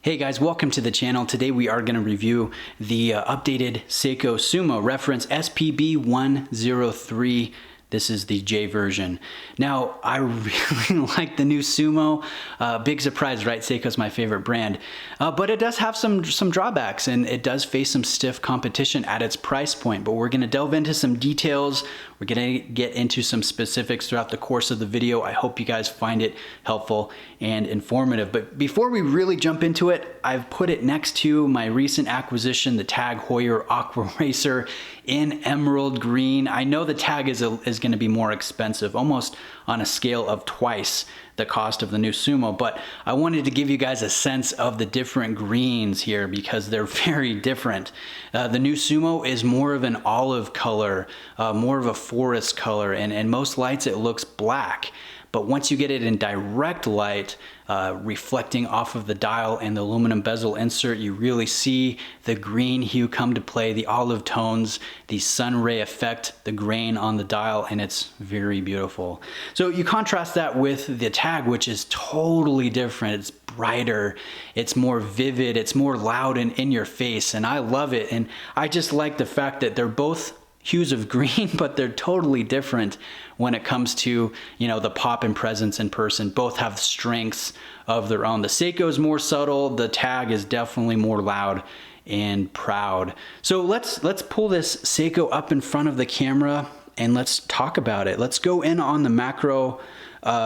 Hey guys, welcome to the channel. Today we are going to review the updated Seiko Sumo reference SPB103. This is the J version. Now, I really like the new Sumo. Big surprise, right? Seiko's my favorite brand. But it does have some drawbacks, and it does face some stiff competition at its price point. But we're gonna delve into some details. We're gonna get into some specifics throughout the course of the video. I hope you guys find it helpful and informative. But before we really jump into it, I've put it next to my recent acquisition, the TAG Heuer Aqua Racer in emerald green. I know the TAG is going to be more expensive, almost on a scale of twice the cost of the new Sumo, but I wanted to give you guys a sense of the different greens here because they're very different. The new Sumo is more of an olive color, more of a forest color, and most lights it looks black. But once you get it in direct light, reflecting off of the dial and the aluminum bezel insert, you really see the green hue come to play, the olive tones, the sun ray effect, the grain on the dial, and it's very beautiful. So you contrast that with the TAG, which is totally different. It's brighter, it's more vivid, it's more loud and in your face, and I love it. And I just like the fact that they're both hues of green, but they're totally different when it comes to, you know, the pop and presence in person. Both have strengths of their own. The Seiko is more subtle, the TAG is definitely more loud and proud. So let's pull this Seiko up in front of the camera and let's talk about it. Let's go in on the macro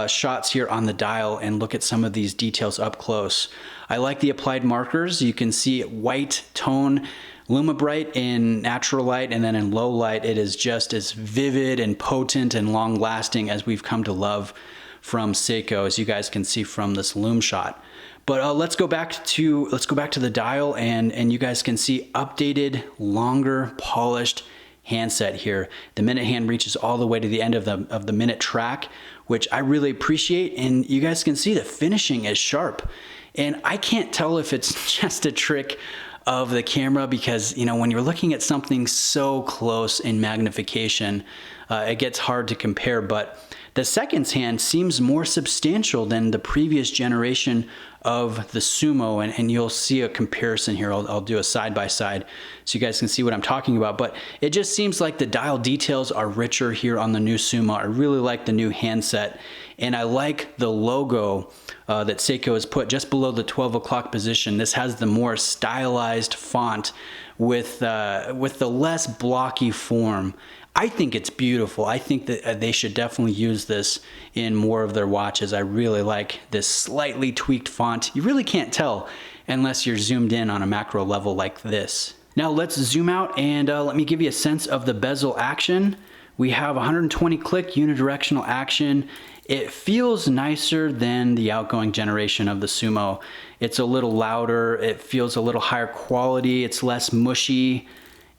shots here on the dial and look at some of these details up close. I like the applied markers. You can see white tone, LumiBright in natural light, and then in low light it is just as vivid and potent and long lasting as we've come to love from Seiko, as you guys can see from this Lume shot. But let's go back to the dial, and you guys can see updated, longer, polished handset here. The minute hand reaches all the way to the end of the minute track, which I really appreciate, and you guys can see the finishing is sharp. And I can't tell if it's just a trick of the camera because, you know, when you're looking at something so close in magnification, it gets hard to compare. But the seconds hand seems more substantial than the previous generation of the Sumo, and you'll see a comparison here. I'll do a side by side so you guys can see what I'm talking about. But it just seems like the dial details are richer here on the new Sumo. I really like the new handset, and I like the logo that Seiko has put just below the 12 o'clock position. This has the more stylized font with the less blocky form. I think it's beautiful. I think that they should definitely use this in more of their watches. I really like this slightly tweaked font. You really can't tell unless you're zoomed in on a macro level like this. Now let's zoom out and let me give you a sense of the bezel action. We have 120 click unidirectional action. It feels nicer than the outgoing generation of the Sumo. It's a little louder. It feels a little higher quality. It's less mushy.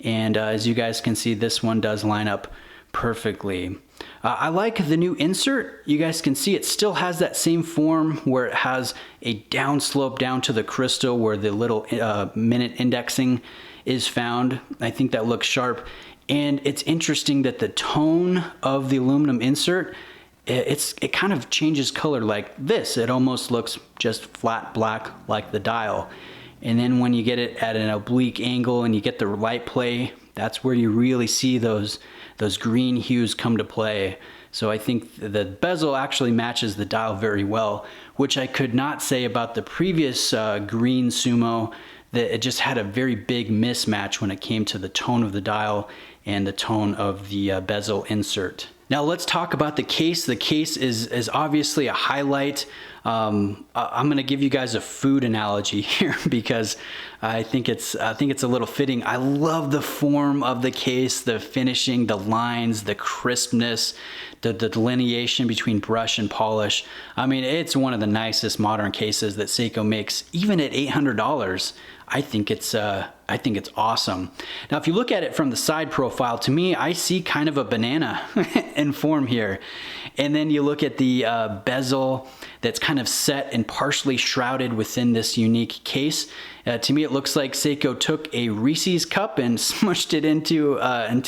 And as you guys can see, this one does line up perfectly. I like the new insert. You guys can see it still has that same form where it has a downslope down to the crystal where the little minute indexing is found. I think that looks sharp. And it's interesting that the tone of the aluminum insert, it kind of changes color like this. It almost looks just flat black like the dial. And then when you get it at an oblique angle and you get the light play, that's where you really see those green hues come to play. So I think the bezel actually matches the dial very well, which I could not say about the previous green Sumo, that it just had a very big mismatch when it came to the tone of the dial and the tone of the bezel insert. Now let's talk about the case. The case is obviously a highlight. I'm gonna give you guys a food analogy here because I think it's a little fitting. I love the form of the case, the finishing, the lines, the crispness, the delineation between brush and polish. I mean, it's one of the nicest modern cases that Seiko makes, even at $800. I think it's awesome. Now, if you look at it from the side profile, to me, I see kind of a banana in form here. And then you look at the bezel that's kind of set and partially shrouded within this unique case. To me, it looks like Seiko took a Reese's cup and smushed it into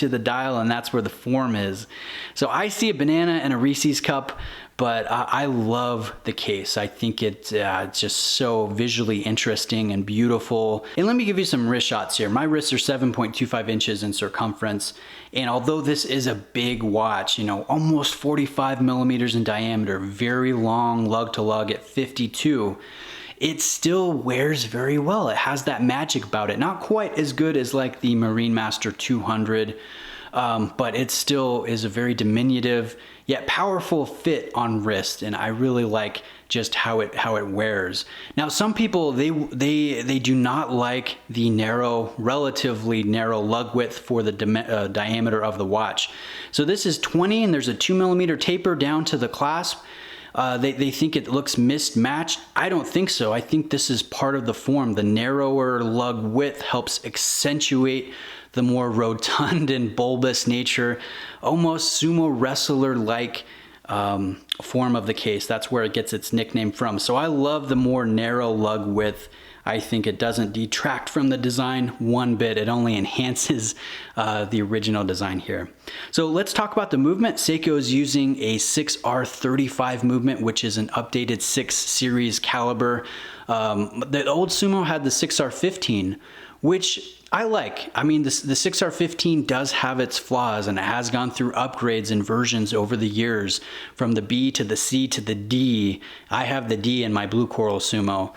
the dial, and that's where the form is. So I see a banana and a Reese's cup, but I love the case. I think it's just so visually interesting and beautiful. And let me give you some wrist shots here. My wrists are 7.25 inches in circumference. And although this is a big watch, you know, almost 45 millimeters in diameter, very long lug to lug at 52, it still wears very well. It has that magic about it. Not quite as good as like the Marine Master 200, but it still is a very diminutive yet powerful fit on wrist, and I really like just how it wears. Now, some people they do not like the relatively narrow lug width for the diameter of the watch. So this is 20, and there's a 2 millimeter taper down to the clasp. They think it looks mismatched. I don't think so. I think this is part of the form. The narrower lug width helps accentuate the more rotund and bulbous nature, almost sumo wrestler-like form of the case. That's where it gets its nickname from. So I love the more narrow lug width. I think it doesn't detract from the design one bit. It only enhances the original design here. So let's talk about the movement. Seiko is using a 6R35 movement, which is an updated 6 series caliber. The old Sumo had the 6R15, which I like. I mean, the 6R15 does have its flaws, and it has gone through upgrades and versions over the years, from the B to the C to the D. I have the D in my Blue Coral Sumo.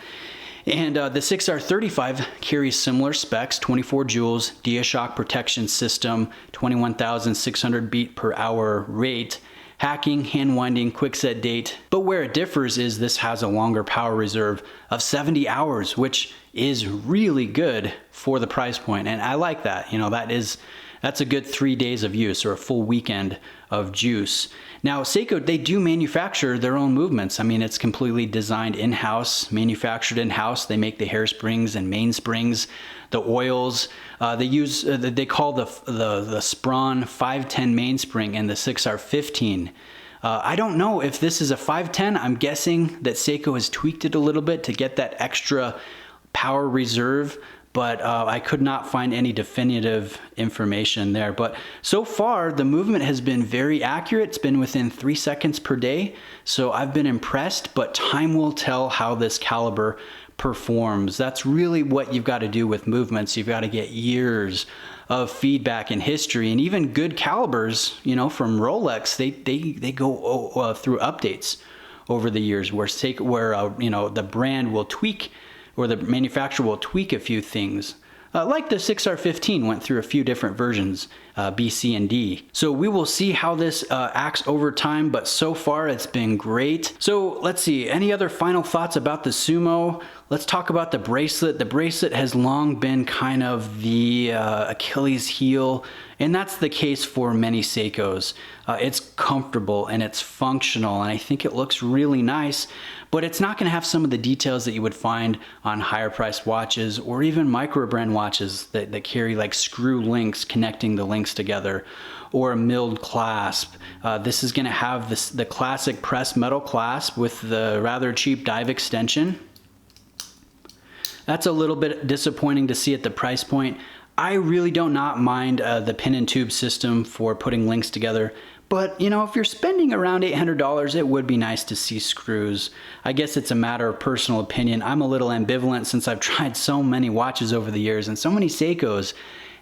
And the 6R35 carries similar specs: 24 joules, DiaShock protection system, 21,600 beat per hour rate, hacking, hand winding, quick set date. But where it differs is this has a longer power reserve of 70 hours, which is really good for the price point. And I like that. You know, that's a good 3 days of use, or a full weekend of juice. Now, Seiko, they do manufacture their own movements. I mean, it's completely designed in-house, manufactured in-house. They make the hairsprings and mainsprings, the oils. They call the Sprawn 510 mainspring and the 6R15. I don't know if this is a 510. I'm guessing that Seiko has tweaked it a little bit to get that extra power reserve, but I could not find any definitive information there. But so far, the movement has been very accurate. It's been within 3 seconds per day, so I've been impressed, but time will tell how this caliber performs. That's really what you've got to do with movements. You've got to get years of feedback and history, and even good calibers, you know, from Rolex, they go through updates over the years, where you know, the brand will tweak, or the manufacturer will tweak a few things. Like the 6R15 went through a few different versions, B, C, and D. So we will see how this acts over time, but so far it's been great. So let's see, any other final thoughts about the Sumo? Let's talk about the bracelet. The bracelet has long been kind of the Achilles heel, and that's the case for many Seikos. It's comfortable and it's functional, and I think it looks really nice, but it's not going to have some of the details that you would find on higher priced watches, or even micro brand watches that carry like screw links connecting the links together, or a milled clasp. This is going to have the classic pressed metal clasp with the rather cheap dive extension. That's a little bit disappointing to see at the price point. I really do not mind the pin and tube system for putting links together, but you know, if you're spending around $800, it would be nice to see screws. I guess it's a matter of personal opinion. I'm a little ambivalent since I've tried so many watches over the years and so many Seikos,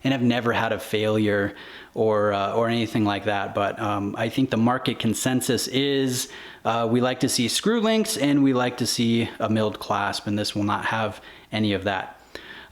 and have never had a failure or anything like that. But I think the market consensus is we like to see screw links, and we like to see a milled clasp, and this will not have any of that.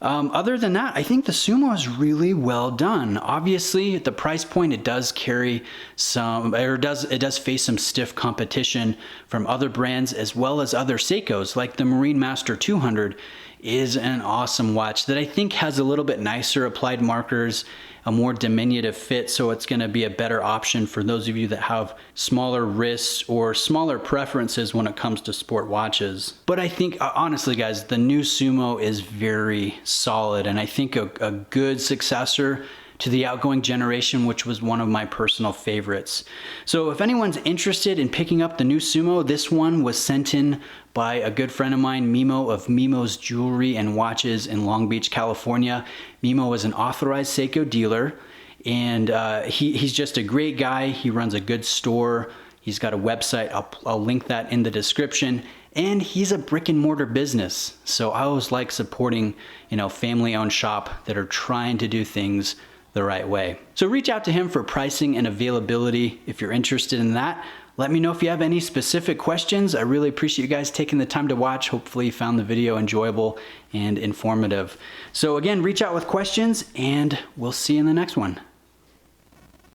Other than that, I think the Sumo is really well done. Obviously, at the price point, it does carry some, or it does face some stiff competition from other brands, as well as other Seikos, like the Marine Master 200 is an awesome watch that I think has a little bit nicer applied markers, a more diminutive fit, so it's going to be a better option for those of you that have smaller wrists or smaller preferences when it comes to sport watches. But I think, honestly guys, the new Sumo is very solid, and I think a good successor to the outgoing generation, which was one of my personal favorites. So if anyone's interested in picking up the new Sumo, this one was sent in by a good friend of mine, Mimo of Mimo's Jewelry and Watches in Long Beach, California. Mimo is an authorized Seiko dealer, and he's just a great guy. He runs a good store. He's got a website, I'll link that in the description, and he's a brick and mortar business. So I always like supporting, family owned shop that are trying to do things the right way. So reach out to him for pricing and availability if you're interested in that. Let me know if you have any specific questions. I really appreciate you guys taking the time to watch. Hopefully you found the video enjoyable and informative. So again, reach out with questions and we'll see you in the next one.